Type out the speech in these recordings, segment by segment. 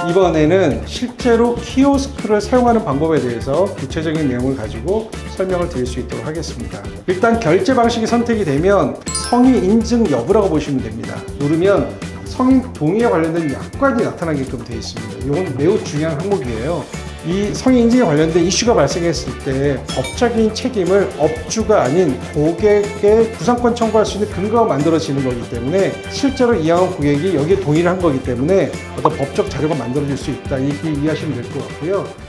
이번에는 실제로 키오스크를 사용하는 방법에 대해서 구체적인 내용을 가지고 설명을 드릴 수 있도록 하겠습니다. 일단 결제 방식이 선택이 되면 성의 인증 여부라고 보시면 됩니다. 누르면 성인 동의에 관련된 약관이 나타나게끔 되어 있습니다. 이건 매우 중요한 항목이에요. 이 성의 인증에 관련된 이슈가 발생했을 때 법적인 책임을 업주가 아닌 고객의 구상권 청구할 수 있는 근거가 만들어지는 거기 때문에 실제로 이양한 고객이 여기에 동의를 한 거기 때문에 어떤 법적 자료가 만들어질 수 있다, 이렇게 이해하시면 될 것 같고요.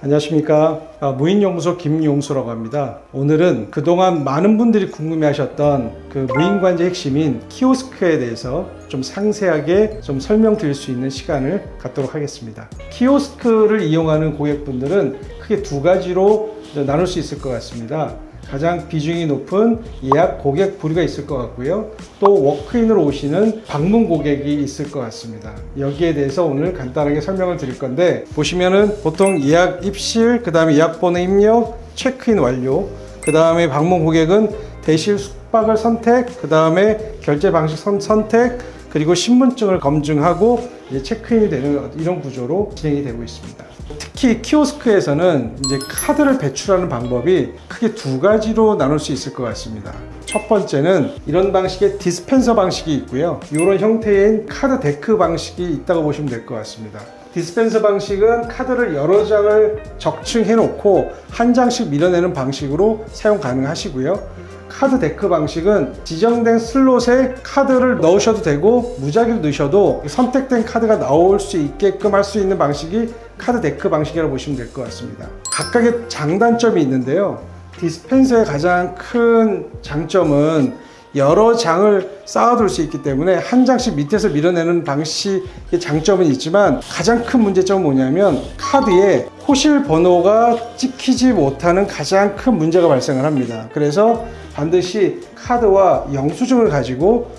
안녕하십니까. 무인연구소 김용수라고 합니다. 오늘은 그동안 많은 분들이 궁금해하셨던 그 무인관제 핵심인 키오스크에 대해서 좀 상세하게 좀 설명드릴 수 있는 시간을 갖도록 하겠습니다. 키오스크를 이용하는 고객분들은 크게 두 가지로 나눌 수 있을 것 같습니다. 가장 비중이 높은 예약 고객 부류가 있을 것 같고요. 또 워크인으로 오시는 방문 고객이 있을 것 같습니다. 여기에 대해서 오늘 간단하게 설명을 드릴 건데, 보시면은 보통 예약 입실, 그 다음에 예약번호 입력, 체크인 완료, 그 다음에 방문 고객은 대실 숙박을 선택, 그 다음에 결제 방식 선택, 그리고 신분증을 검증하고 이제 체크인이 되는 이런 구조로 진행이 되고 있습니다. 특히 키오스크에서는 이제 카드를 배출하는 방법이 크게 두 가지로 나눌 수 있을 것 같습니다. 첫 번째는 이런 방식의 디스펜서 방식이 있고요. 이런 형태인 카드 데크 방식이 있다고 보시면 될 것 같습니다. 디스펜서 방식은 카드를 여러 장을 적층해 놓고 한 장씩 밀어내는 방식으로 사용 가능하시고요. 카드 데크 방식은 지정된 슬롯에 카드를 넣으셔도 되고 무작위로 넣으셔도 선택된 카드가 나올 수 있게끔 할 수 있는 방식이 카드 데크 방식이라고 보시면 될 것 같습니다. 각각의 장단점이 있는데요. 디스펜서의 가장 큰 장점은 여러 장을 쌓아둘 수 있기 때문에 한 장씩 밑에서 밀어내는 방식의 장점은 있지만, 가장 큰 문제점은 뭐냐면 카드에 호실 번호가 찍히지 못하는 가장 큰 문제가 발생을 합니다. 그래서 반드시 카드와 영수증을 가지고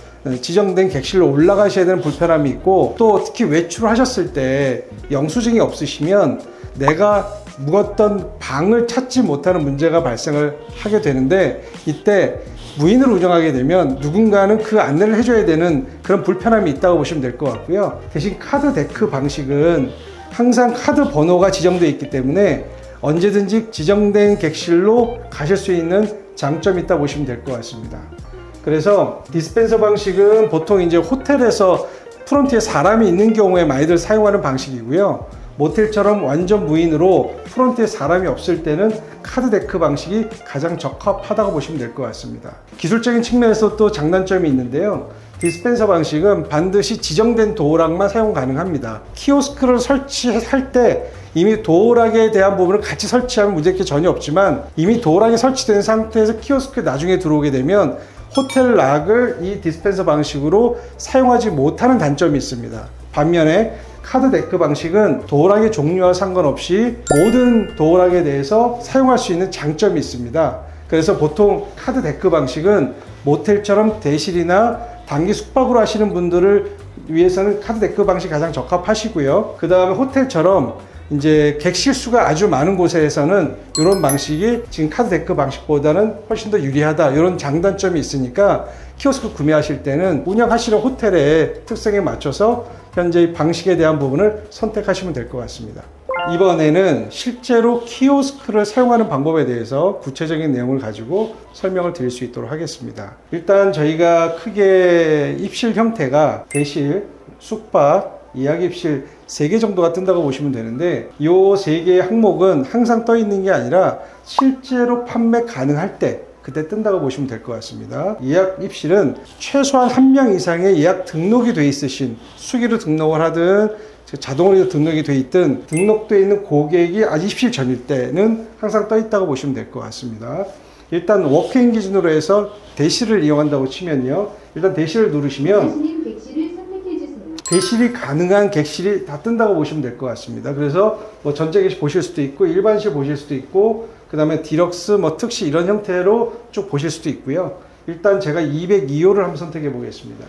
지정된 객실로 올라가셔야 되는 불편함이 있고, 또 특히 외출을 하셨을 때 영수증이 없으시면 내가 묵었던 방을 찾지 못하는 문제가 발생을 하게 되는데, 이때 무인을 운영하게 되면 누군가는 그 안내를 해줘야 되는 그런 불편함이 있다고 보시면 될 것 같고요. 대신 카드 데크 방식은 항상 카드 번호가 지정되어 있기 때문에 언제든지 지정된 객실로 가실 수 있는 장점이 있다고 보시면 될 것 같습니다. 그래서 디스펜서 방식은 보통 이제 호텔에서 프론트에 사람이 있는 경우에 많이들 사용하는 방식이고요. 모텔처럼 완전 무인으로 프론트에 사람이 없을 때는 카드 데크 방식이 가장 적합하다고 보시면 될 것 같습니다. 기술적인 측면에서 또 장단점이 있는데요. 디스펜서 방식은 반드시 지정된 도어락만 사용 가능합니다. 키오스크를 설치할 때 이미 도어락에 대한 부분을 같이 설치하면 문제가 전혀 없지만, 이미 도어락이 설치된 상태에서 키오스크에 나중에 들어오게 되면 호텔 락을 이 디스펜서 방식으로 사용하지 못하는 단점이 있습니다. 반면에 카드 데크 방식은 도어락의 종류와 상관없이 모든 도어락에 대해서 사용할 수 있는 장점이 있습니다. 그래서 보통 카드 데크 방식은 모텔처럼 대실이나 단기 숙박으로 하시는 분들을 위해서는 카드 데크 방식이 가장 적합하시고요. 그 다음에 호텔처럼 이제 객실 수가 아주 많은 곳에서는 이런 방식이 지금 카드 데크 방식보다는 훨씬 더 유리하다, 이런 장단점이 있으니까 키오스크 구매하실 때는 운영하시는 호텔의 특성에 맞춰서 현재 방식에 대한 부분을 선택하시면 될 것 같습니다. 이번에는 실제로 키오스크를 사용하는 방법에 대해서 구체적인 내용을 가지고 설명을 드릴 수 있도록 하겠습니다. 일단 저희가 크게 입실 형태가 대실, 숙박, 예약 입실 3개 정도가 뜬다고 보시면 되는데, 이 3개의 항목은 항상 떠 있는 게 아니라 실제로 판매 가능할 때 그때 뜬다고 보시면 될 것 같습니다. 예약 입실은 최소한 1명 이상의 예약 등록이 돼 있으신, 수기로 등록을 하든 자동으로 등록이 돼 있든 등록되어 있는 고객이 아직 입실 전일 때는 항상 떠 있다고 보시면 될 것 같습니다. 일단 워크인 기준으로 해서 대실을 이용한다고 치면요, 일단 대실을 누르시면 대실이 가능한 객실이 다 뜬다고 보시면 될 것 같습니다. 그래서 뭐 전체 객실 보실 수도 있고 일반실 보실 수도 있고, 그 다음에 디럭스, 뭐 특시 이런 형태로 쭉 보실 수도 있고요. 일단 제가 202호를 한번 선택해 보겠습니다.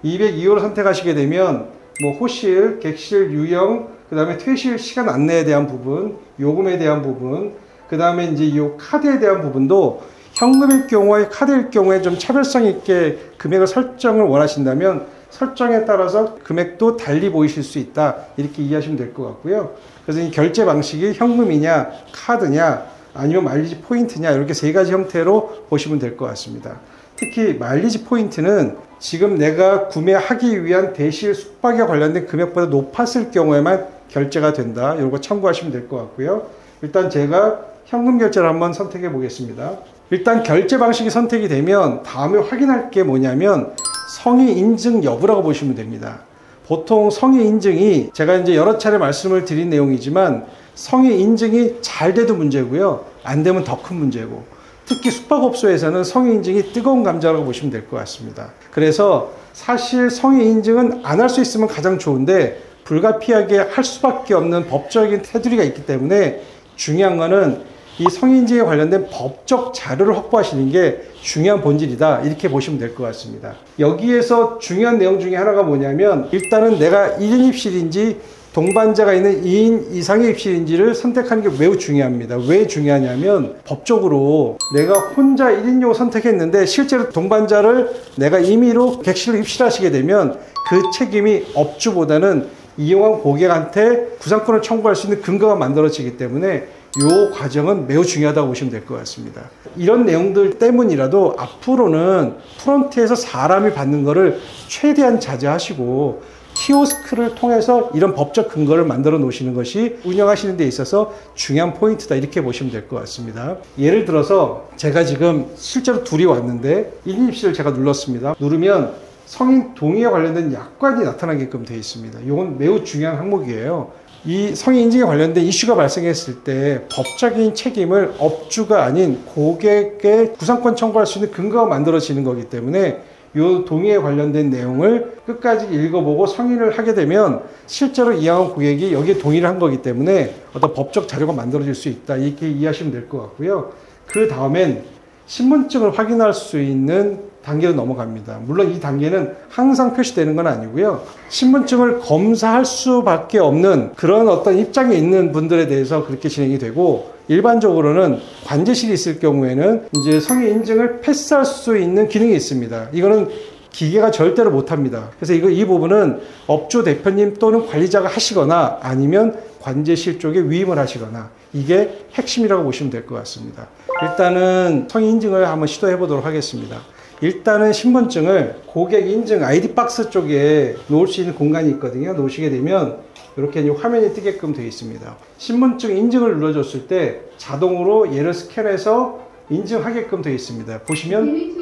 202호를 선택하시게 되면 뭐 호실, 객실 유형, 그 다음에 퇴실 시간 안내에 대한 부분, 요금에 대한 부분, 그 다음에 이제 이 카드에 대한 부분도 현금일 경우와 카드일 경우에 좀 차별성 있게 금액을 설정을 원하신다면 설정에 따라서 금액도 달리 보이실 수 있다, 이렇게 이해하시면 될 것 같고요. 그래서 이 결제 방식이 현금이냐 카드냐 아니면 마일리지 포인트냐, 이렇게 세 가지 형태로 보시면 될 것 같습니다. 특히 마일리지 포인트는 지금 내가 구매하기 위한 대실 숙박에 관련된 금액보다 높았을 경우에만 결제가 된다, 이거 참고하시면 될 것 같고요. 일단 제가 현금 결제를 한번 선택해 보겠습니다. 일단 결제 방식이 선택이 되면 다음에 확인할 게 뭐냐면 성의 인증 여부라고 보시면 됩니다. 보통 성의 인증이 제가 이제 여러 차례 말씀을 드린 내용이지만 성의 인증이 잘 돼도 문제고요, 안 되면 더 큰 문제고, 특히 숙박업소에서는 성의 인증이 뜨거운 감자라고 보시면 될 것 같습니다. 그래서 사실 성의 인증은 안 할 수 있으면 가장 좋은데 불가피하게 할 수밖에 없는 법적인 테두리가 있기 때문에 중요한 거는 이 성의 인증에 관련된 법적 자료를 확보하시는 게 중요한 본질이다, 이렇게 보시면 될 것 같습니다. 여기에서 중요한 내용 중에 하나가 뭐냐면 일단은 내가 1인 입실인지 동반자가 있는 2인 이상의 입실인지를 선택하는 게 매우 중요합니다. 왜 중요하냐면 법적으로 내가 혼자 1인용 선택했는데 실제로 동반자를 내가 임의로 객실로 입실하시게 되면 그 책임이 업주보다는 이용한 고객한테 구상권을 청구할 수 있는 근거가 만들어지기 때문에 이 과정은 매우 중요하다고 보시면 될 것 같습니다. 이런 내용들 때문이라도 앞으로는 프론트에서 사람이 받는 거를 최대한 자제하시고 키오스크를 통해서 이런 법적 근거를 만들어 놓으시는 것이 운영하시는 데 있어서 중요한 포인트다, 이렇게 보시면 될 것 같습니다. 예를 들어서 제가 지금 실제로 둘이 왔는데 1인 입실을 제가 눌렀습니다. 누르면 성인 동의에 관련된 약관이 나타나게끔 되어 있습니다. 이건 매우 중요한 항목이에요. 이 성의 인증에 관련된 이슈가 발생했을 때 법적인 책임을 업주가 아닌 고객의 구상권 청구할 수 있는 근거가 만들어지는 거기 때문에 이 동의에 관련된 내용을 끝까지 읽어보고 성의를 하게 되면 실제로 이양한 고객이 여기에 동의를 한 거기 때문에 어떤 법적 자료가 만들어질 수 있다, 이렇게 이해하시면 될 것 같고요. 그 다음엔 신분증을 확인할 수 있는 단계로 넘어갑니다. 물론 이 단계는 항상 표시되는 건 아니고요. 신분증을 검사할 수밖에 없는 그런 어떤 입장에 있는 분들에 대해서 그렇게 진행이 되고, 일반적으로는 관제실이 있을 경우에는 이제 성의 인증을 패스할 수 있는 기능이 있습니다. 이거는 기계가 절대로 못합니다. 그래서 이 부분은 업주 대표님 또는 관리자가 하시거나 아니면 관제실 쪽에 위임을 하시거나, 이게 핵심이라고 보시면 될 것 같습니다. 일단은 성의 인증을 한번 시도해 보도록 하겠습니다. 일단은 신분증을 고객 인증 아이디 박스 쪽에 놓을 수 있는 공간이 있거든요. 놓으시게 되면 이렇게 화면이 뜨게끔 되어 있습니다. 신분증 인증을 눌러줬을 때 자동으로 얘를 스캔해서 인증하게끔 되어 있습니다. 보시면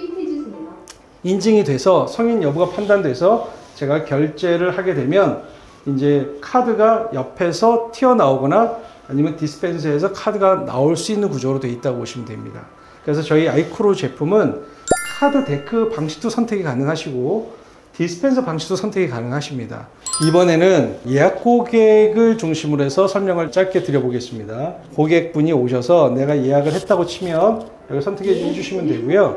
인증이 돼서 성인 여부가 판단돼서 제가 결제를 하게 되면 이제 카드가 옆에서 튀어나오거나 아니면 디스펜서에서 카드가 나올 수 있는 구조로 되어 있다고 보시면 됩니다. 그래서 저희 아이쿠루 제품은 카드 데크 방식도 선택이 가능하시고 디스펜서 방식도 선택이 가능하십니다. 이번에는 예약 고객을 중심으로 해서 설명을 짧게 드려보겠습니다. 고객분이 오셔서 내가 예약을 했다고 치면 여기 선택해 주시면 되고요.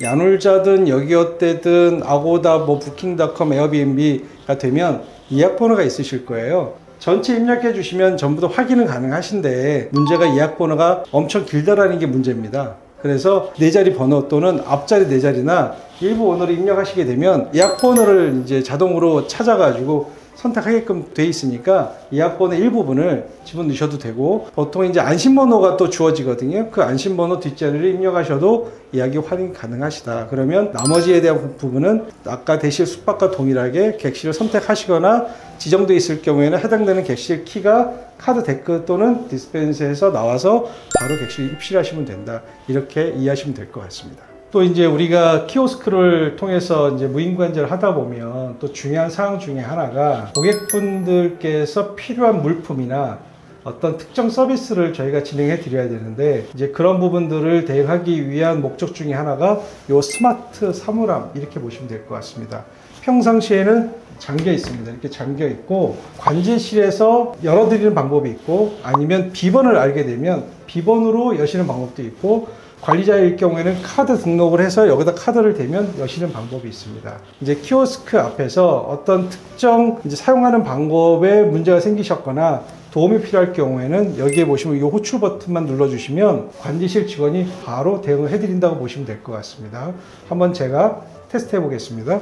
야놀자든 여기어때든 아고다, 부킹닷컴, 에어비앤비가 되면 예약 번호가 있으실 거예요. 전체 입력해 주시면 전부 다 확인은 가능하신데 문제가 예약 번호가 엄청 길다라는 게 문제입니다. 그래서 네 자리 번호 또는 앞자리 네 자리나 일부 번호를 입력하시게 되면 예약 번호를 이제 자동으로 찾아가지고 선택하게끔 돼 있으니까 예약 번호 일부분을 집어넣으셔도 되고, 보통 이제 안심번호가 또 주어지거든요. 그 안심번호 뒷자리를 입력하셔도 예약이 확인 가능하시다. 그러면 나머지에 대한 부분은 아까 대실 숙박과 동일하게 객실을 선택하시거나 지정되어 있을 경우에는 해당되는 객실 키가 카드 데크 또는 디스펜서에서 나와서 바로 객실 입실하시면 된다, 이렇게 이해하시면 될 것 같습니다. 또 이제 우리가 키오스크를 통해서 이제 무인관제를 하다 보면 또 중요한 사항 중에 하나가 고객분들께서 필요한 물품이나 어떤 특정 서비스를 저희가 진행해 드려야 되는데, 이제 그런 부분들을 대응하기 위한 목적 중에 하나가 요 스마트 사물함, 이렇게 보시면 될 것 같습니다. 평상시에는 잠겨 있습니다. 이렇게 잠겨 있고 관제실에서 열어드리는 방법이 있고, 아니면 비번을 알게 되면 비번으로 여시는 방법도 있고, 관리자일 경우에는 카드 등록을 해서 여기다 카드를 대면 여시는 방법이 있습니다. 이제 키오스크 앞에서 어떤 특정 이제 사용하는 방법에 문제가 생기셨거나 도움이 필요할 경우에는 여기에 보시면 이 호출 버튼만 눌러주시면 관제실 직원이 바로 대응을 해드린다고 보시면 될 것 같습니다. 한번 제가 테스트 해 보겠습니다.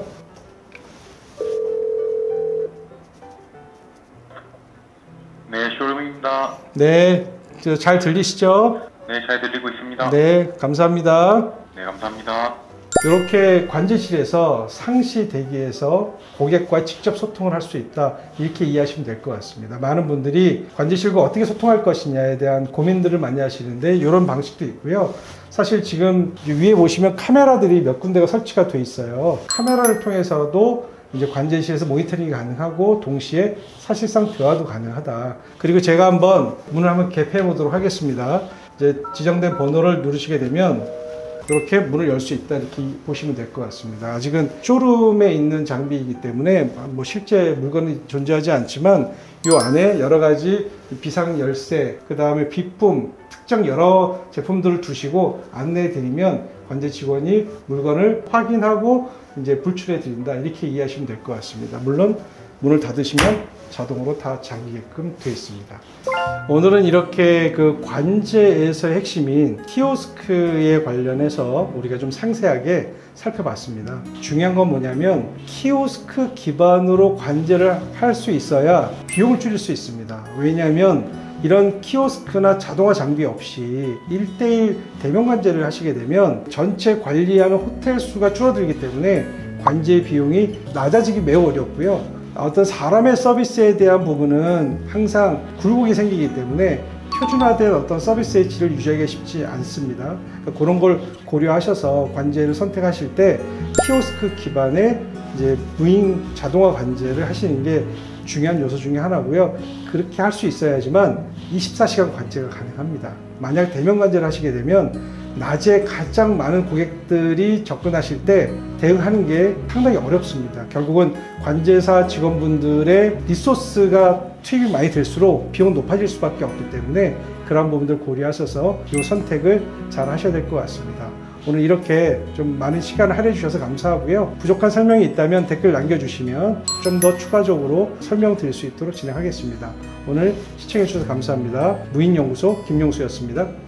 네, 쇼룸입니다. 네, 잘 들리시죠? 네, 잘 들리고 있습니다. 네, 감사합니다. 네, 감사합니다. 이렇게 관제실에서 상시 대기에서 고객과 직접 소통을 할 수 있다, 이렇게 이해하시면 될 것 같습니다. 많은 분들이 관제실과 어떻게 소통할 것이냐에 대한 고민들을 많이 하시는데 이런 방식도 있고요. 사실 지금 위에 보시면 카메라들이 몇 군데가 설치가 돼 있어요. 카메라를 통해서도 이제 관제실에서 모니터링이 가능하고 동시에 사실상 대화도 가능하다. 그리고 제가 한번 문을 한번 개폐해 보도록 하겠습니다. 이제 지정된 번호를 누르시게 되면 이렇게 문을 열 수 있다, 이렇게 보시면 될 것 같습니다. 아직은 쇼룸에 있는 장비이기 때문에 뭐 실제 물건이 존재하지 않지만 이 안에 여러 가지 비상 열쇠, 그 다음에 비품, 특정 여러 제품들을 두시고 안내해 드리면 관제 직원이 물건을 확인하고 이제 불출해 드린다, 이렇게 이해하시면 될 것 같습니다. 물론 문을 닫으시면 자동으로 다 잠기게끔 되어 있습니다. 오늘은 이렇게 그 관제에서의 핵심인 키오스크에 관련해서 우리가 좀 상세하게 살펴봤습니다. 중요한 건 뭐냐면 키오스크 기반으로 관제를 할 수 있어야 비용을 줄일 수 있습니다. 왜냐하면 이런 키오스크나 자동화 장비 없이 1:1 대면 관제를 하시게 되면 전체 관리하는 호텔 수가 줄어들기 때문에 관제 비용이 낮아지기 매우 어렵고요. 어떤 사람의 서비스에 대한 부분은 항상 굴곡이 생기기 때문에 표준화된 어떤 서비스의 질을 유지하기가 쉽지 않습니다. 그러니까 그런 걸 고려하셔서 관제를 선택하실 때 키오스크 기반의 이제 무인 자동화 관제를 하시는 게 중요한 요소 중에 하나고요. 그렇게 할 수 있어야지만 24시간 관제가 가능합니다. 만약 대면 관제를 하시게 되면 낮에 가장 많은 고객들이 접근하실 때 대응하는 게 상당히 어렵습니다. 결국은 관제사 직원분들의 리소스가 투입이 많이 될수록 비용은 높아질 수밖에 없기 때문에 그런 부분들 고려하셔서 이 선택을 잘 하셔야 될 것 같습니다. 오늘 이렇게 좀 많은 시간을 할애해 주셔서 감사하고요. 부족한 설명이 있다면 댓글 남겨주시면 좀 더 추가적으로 설명드릴 수 있도록 진행하겠습니다. 오늘 시청해 주셔서 감사합니다. 무인연구소 김용수였습니다.